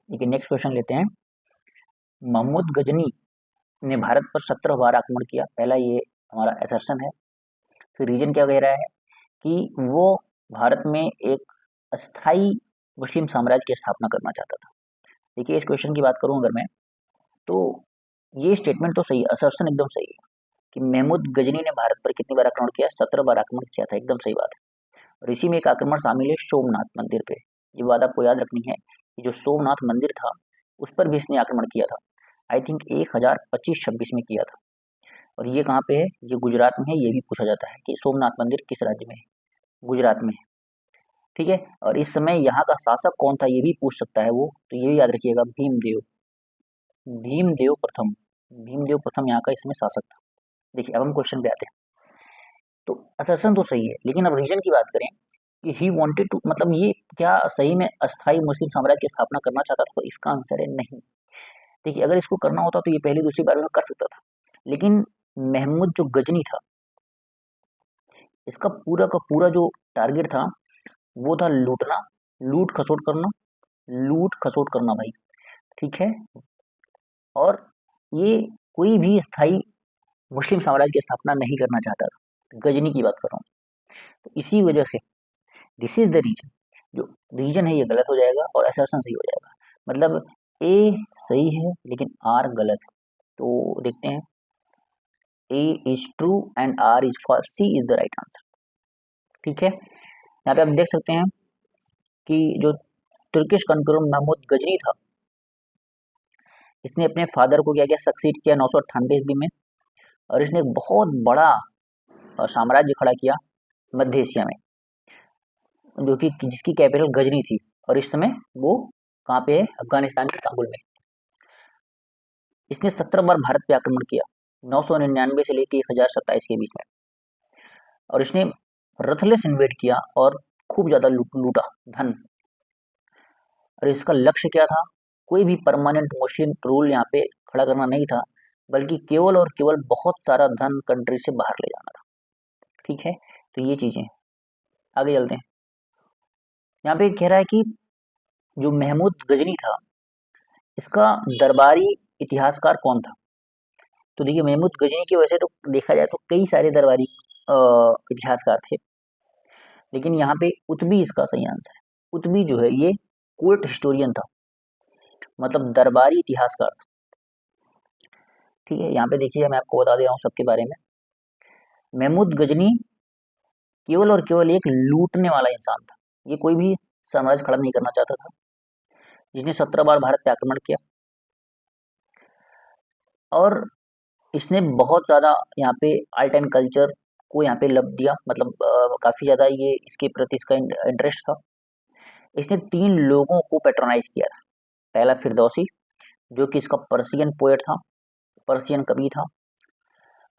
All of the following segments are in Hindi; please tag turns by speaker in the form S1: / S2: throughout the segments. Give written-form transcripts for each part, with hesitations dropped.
S1: देखिए नेक्स्ट क्वेश्चन लेते हैं। महमूद गजनी ने भारत पर 17 बार आक्रमण किया। पहला ये हमारा असर्शन है। फिर रीजन क्या कह रहा है कि वो भारत में एक अस्थाई मुस्लिम साम्राज्य की स्थापना करना चाहता था। देखिए इस क्वेश्चन की बात करूं अगर मैं, तो ये स्टेटमेंट तो सही है, असर्शन एकदम सही है कि महमूद गजनी ने भारत पर कितनी बार आक्रमण किया, 17 बार आक्रमण किया था, एकदम सही बात है। और इसी में एक आक्रमण शामिल है सोमनाथ मंदिर पे। ये बात आपको याद रखनी है कि जो सोमनाथ मंदिर था उस पर भी इसने आक्रमण किया था। आई थिंक 1025-26 में किया था। और ये कहाँ पे है, ये गुजरात में है। ये भी पूछा जाता है कि सोमनाथ मंदिर किस राज्य में है, गुजरात में है। ठीक है। और इस समय यहाँ का शासक कौन था ये भी पूछ सकता है वो, तो ये भी याद रखिएगा, भीमदेव, भीमदेव प्रथम। भीमदेव प्रथम यहाँ का इसमें शासक था। देखिए अब हम क्वेश्चन पे आते हैं। तो असर्शन तो सही है, लेकिन अब रीजन की बात करें कि ही वांटेड टू, मतलब ये क्या सही में अस्थाई मुस्लिम साम्राज्य की स्थापना करना चाहता था, तो इसका आंसर है नहीं। देखिए अगर इसको करना होता तो ये पहली दूसरी बार में कर सकता था, लेकिन महमूद जो गजनी था, इसका पूरा का पूरा जो टारगेट था वो था लूटना, लूट खसोट करना, लूट खसोट करना भाई। ठीक है। और ये कोई भी स्थायी मुस्लिम साम्राज्य की स्थापना नहीं करना चाहता था। गजनी की बात कर रहा हूँ। तो इसी वजह से दिस इज द रीजन। जो रीजन है ये गलत हो जाएगा और असर्शन सही हो जाएगा। मतलब ए सही है लेकिन आर गलत है। तो देखते हैं, A is true and R is false, C is the right answer. ठीक है। यहाँ पे आप देख सकते हैं कि जो तुर्किश कॉन्करर महमूद गजनी था, इसने अपने फादर को क्या किया, सक्सीड किया 998 ईस्वी में। और इसने एक बहुत बड़ा साम्राज्य खड़ा किया मध्य एशिया में, जो कि जिसकी कैपिटल गजनी थी। और इस समय वो कहाँ पे है, अफगानिस्तान के काबुल में। इसने 17 बार भारत पे आक्रमण किया, 999 से लेकर 1027 के बीच में। और इसने रथलेस इन्वेड किया और खूब ज्यादा लूटा धन। और इसका लक्ष्य क्या था, कोई भी परमानेंट मुस्लिम रूल यहाँ पे खड़ा करना नहीं था, बल्कि केवल और केवल बहुत सारा धन कंट्री से बाहर ले जाना था। ठीक है। तो ये चीजें, आगे चलते हैं। यहाँ पे कह रहा है कि जो महमूद गजनी था, इसका दरबारी इतिहासकार कौन था। तो देखिए महमूद गजनी की वजह से तो देखा जाए तो कई सारे दरबारी इतिहासकार थे, लेकिन यहाँ पे उतबी इसका सही आंसर है। उतबी जो है ये कोर्ट हिस्टोरियन था, मतलब दरबारी इतिहासकार था। ठीक है। यहाँ पे देखिए मैं आपको बता दे रहा हूँ सबके बारे में। महमूद गजनी केवल और केवल एक लूटने वाला इंसान था। ये कोई भी साम्राज्य खड़ा नहीं करना चाहता था। जिसने 17 बार भारत पे आक्रमण किया और इसने बहुत ज़्यादा यहाँ पे आर्ट एंड कल्चर को यहाँ पे लब दिया, मतलब काफ़ी ज़्यादा ये इसके प्रति इसका इंटरेस्ट था। इसने 3 लोगों को पैट्रोनाइज किया था। पहला फिरदौसी, जो कि इसका पर्शियन पोएट था, पर्शियन कवि था,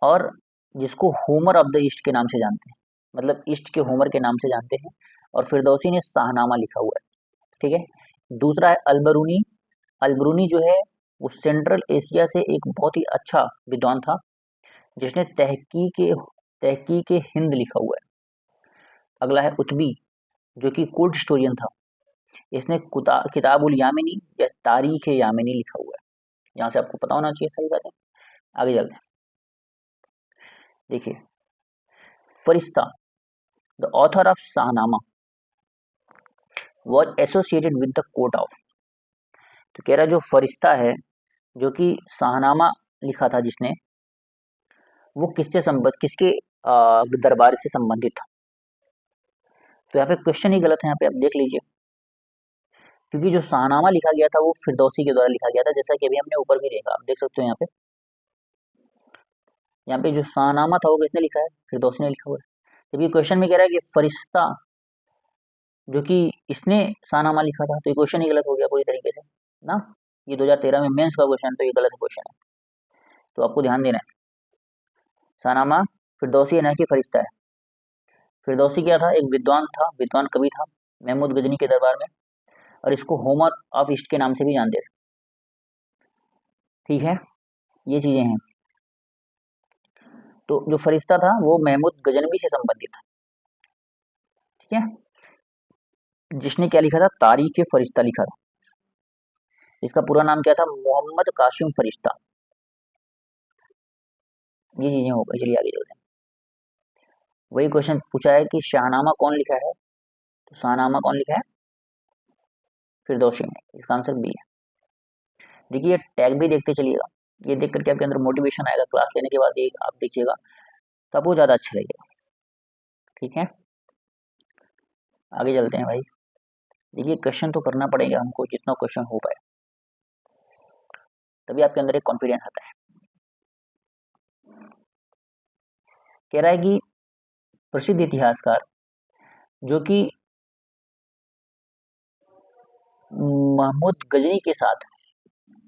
S1: और जिसको होमर ऑफ द ईस्ट के नाम से जानते हैं, मतलब ईस्ट के होमर के नाम से जानते हैं। और फिरदौसी ने शाहनामा लिखा हुआ है। ठीक है। दूसरा है अलबरूनी। अलबरूनी जो है वो सेंट्रल एशिया से एक बहुत ही अच्छा विद्वान था, जिसने तहकीक हिंद लिखा हुआ है। अगला है उतबी, जो कि कोर्ट हिस्टोरियन था। इसने किताबुल यामिनी या तारीख यामिनी लिखा हुआ है। यहाँ से आपको पता होना चाहिए सारी बातें। आगे चलते हैं। देखिए फरिश्ता, the author of Shahnameh was associated with the court of. तो कह रहा है जो फरिश्ता है, जो कि शाहनामा लिखा था जिसने, वो किसके दरबार से संबंधित था। तो यहाँ पे क्वेश्चन ही गलत है, यहाँ पे आप देख लीजिए, क्योंकि जो शाहनामा लिखा गया था वो फिरदौसी के द्वारा लिखा गया था, जैसा कि अभी हमने ऊपर भी देखा, आप देख सकते हो यहाँ पे जो शाहनामा था वो किसने लिखा है, फिरदौसी ने लिखा हुआ है। जबकि क्वेश्चन में कह रहा है कि फरिश्ता, जो कि इसने शाहनामा लिखा था, तो ये क्वेश्चन ही गलत हो गया पूरी तरीके से ना। ये 2013 में मेंस का क्वेश्चन, तो ये गलत क्वेश्चन है, तो आपको ध्यान देना है। शाहनामा फिरदौसी है, ना कि फरिश्ता है। फिरदौसी क्या था, एक विद्वान था, विद्वान कवि था महमूद गजनी के दरबार में, और इसको होमर ऑफ ईस्ट के नाम से भी जानते थे। ठीक है। ये चीजें हैं। तो जो फरिश्ता था वो महमूद गजनवी से संबंधित था। ठीक है। जिसने क्या लिखा था, तारीख फरिश्ता लिखा था। इसका पूरा नाम क्या था? मोहम्मद कासिम फरिश्ता। ये चीजें हो गई। चलिए आगे चलते हैं। वही क्वेश्चन पूछा है कि शाहनामा कौन लिखा है, तो शाहनामा कौन लिखा है? फिरदौसी ने। इसका आंसर बी है। देखिए ये टैग भी देखते चलिएगा, ये देख करके आपके अंदर मोटिवेशन आएगा, क्लास लेने के बाद ये आप देखिएगा तो आपको ज़्यादा अच्छा लगेगा। ठीक है, आगे चलते हैं भाई। देखिए क्वेश्चन तो करना पड़ेगा हमको, जितना क्वेश्चन हो पाए, तभी आपके अंदर एक कॉन्फिडेंस आता है। कह रहा है कि प्रसिद्ध इतिहासकार जो कि महमूद गजनी के साथ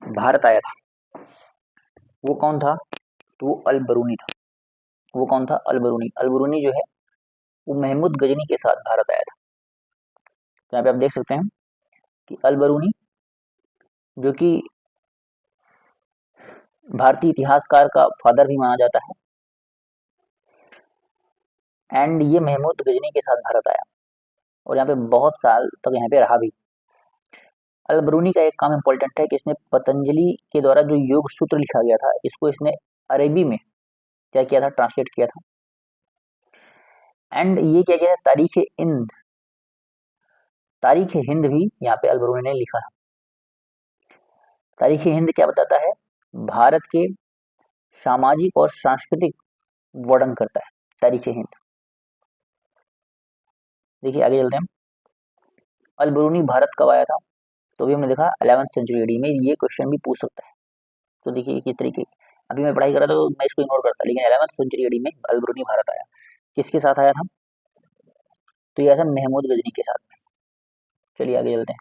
S1: भारत आया था, वो कौन था? तो वो अल बरूनी था। वो कौन था? अल बरूनी। अल बरूनी जो है वो महमूद गजनी के साथ भारत आया था। तो यहाँ पे आप देख सकते हैं कि अल बरूनी जो कि भारतीय इतिहासकार का फादर भी माना जाता है, एंड ये महमूद गजनी के साथ भारत आया और यहाँ पे बहुत साल तक यहाँ पे रहा भी। अल बरूनी का एक काम इम्पोर्टेंट है कि इसने पतंजलि के द्वारा जो योग सूत्र लिखा गया था, इसको इसने अरबी में क्या किया था? ट्रांसलेट किया था। एंड ये क्या किया था? तारीख हिंद भी यहाँ पे अल बरूनी ने लिखा था। तारीख हिंद क्या बताता है? भारत के सामाजिक और सांस्कृतिक वर्णन करता है तारीख हिंद। देखिए आगे चलते हैं। अल बरूनी भारत कब आया था? तो भी हमने देखा 11वीं सेंचुरी एडी में। ये क्वेश्चन भी पूछ सकता है। तो देखिए किस तरीके, अभी मैं पढ़ाई कर रहा था तो मैं इसको इग्नोर करता, लेकिन 11वीं सेंचुरी एडी में अल बरूनी भारत आया। किसके साथ आया था? तो ये आया था महमूद गजनी के साथ में। चलिए आगे चलते हैं।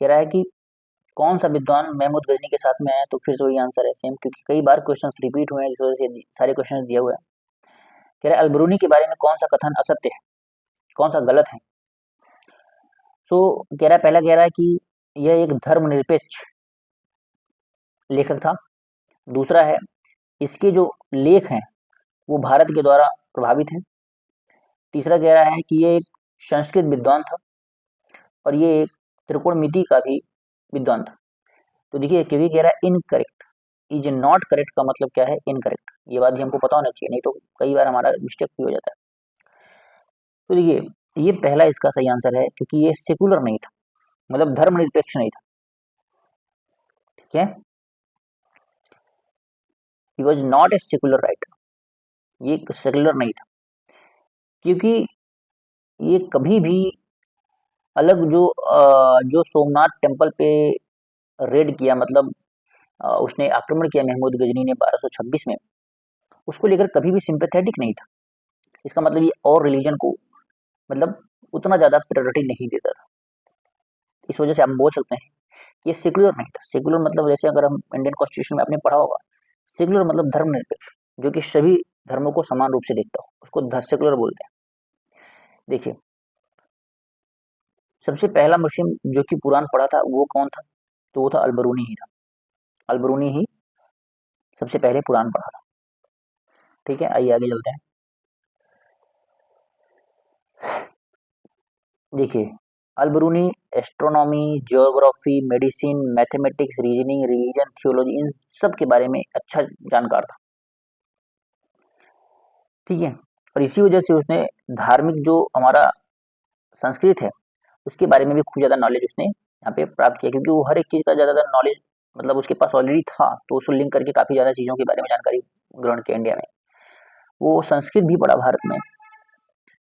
S1: कह रहा है कि कौन सा विद्वान महमूद गजनी के साथ में आया? तो फिर से वही आंसर है सेम, क्योंकि कई बार क्वेश्चंस रिपीट हुए हैं, इस वजह से सारे क्वेश्चंस दिए हुए हैं। कह रहा है अलबरूनी के बारे में कौन सा कथन असत्य है, कौन सा गलत है? तो कह रहा है, पहला कह रहा है कि यह एक धर्मनिरपेक्ष लेखक था। दूसरा है इसके जो लेख हैं वो भारत के द्वारा प्रभावित हैं। तीसरा कह रहा है कि ये एक संस्कृत विद्वान था और ये एक त्रिकोणमिति का भी विद्वान था। तो देखिए क्योंकि कह रहा है इनकरेक्ट, इज नॉट करेक्ट का मतलब क्या है? इनकरेक्ट। ये बात भी हमको पता होना चाहिए, नहीं तो कई बार हमारा मिस्टेक भी हो जाता है। तो देखिए ये पहला इसका सही आंसर है, क्योंकि ये सेकुलर नहीं था, मतलब धर्मनिरपेक्ष नहीं था। ठीक है, he was not a secular writer, ये सेकुलर नहीं था, क्योंकि ये कभी भी अलग जो सोमनाथ टेम्पल पे रेड किया, मतलब उसने आक्रमण किया महमूद गजनी ने 1226 में, उसको लेकर कभी भी सिंपैथेटिक नहीं था। इसका मतलब ये और रिलीजन को मतलब उतना ज़्यादा प्रायोरिटी नहीं देता था। इस वजह से आप बोल सकते हैं कि ये सेकुलर नहीं था। सेकुलर मतलब जैसे अगर हम इंडियन कॉन्स्टिट्यूशन में आपने पढ़ा होगा, सेकुलर मतलब धर्मनिरपेक्ष, जो कि सभी धर्मों को समान रूप से देखता हो, उसको सेकुलर बोलते हैं। देखिए सबसे पहला मुस्लिम जो कि कुरान पढ़ा था वो कौन था? तो वो था अलबरूनी ही था। अलबरूनी ही सबसे पहले कुरान पढ़ा था। ठीक है, आइए आगे चलते हैं। देखिए Alberuni astronomy, geography, medicine, mathematics, reasoning, religion, theology, इन सब के बारे में अच्छा जानकार था। ठीक है, और इसी वजह से उसने धार्मिक जो हमारा संस्कृत है उसके बारे में भी खूब ज़्यादा नॉलेज उसने यहाँ पे प्राप्त किया, क्योंकि वो हर एक चीज़ का ज़्यादातर नॉलेज मतलब उसके पास ऑलरेडी था, तो उसको लिंक करके काफ़ी ज़्यादा चीज़ों के बारे में जानकारी ग्रहण किया इंडिया में। वो संस्कृत भी पढ़ा भारत में।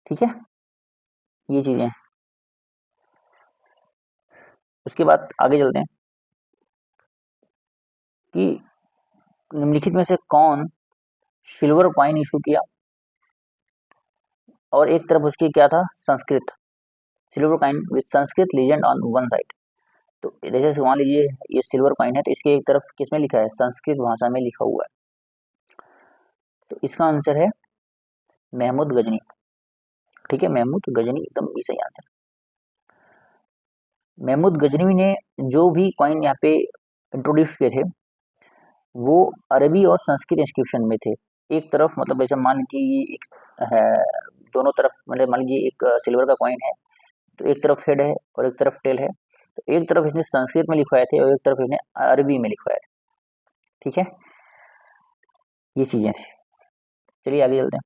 S1: ठीक है, ये चीज़ें हैं। उसके बाद आगे चलते हैं कि निम्नलिखित में से कौन सिल्वर कॉइन इशू किया, और एक तरफ उसकी क्या था? Sanskrit, silver coin with Sanskrit legend on one side. तो जैसे मान लीजिए ये सिल्वर कॉइन है, तो इसके एक तरफ किसमें लिखा है? संस्कृत भाषा में लिखा हुआ है। तो इसका आंसर है महमूद गजनी। ठीक है, महमूद गजनी एकदम भी सही आंसर। महमूद गजनवी ने जो भी कॉइन यहाँ पे इंट्रोड्यूस किए थे वो अरबी और संस्कृत इंस्क्रिप्शन में थे। एक तरफ मतलब जैसे मान लीजिए एक है, दोनों तरफ मतलब मान लीजिए एक सिल्वर का कॉइन है, तो एक तरफ हेड है और एक तरफ टेल है, तो एक तरफ इसने संस्कृत में लिखवाए थे और एक तरफ इसने अरबी में लिखवाए थे। ठीक है, ये चीजें थी। चलिए आगे चलते हैं।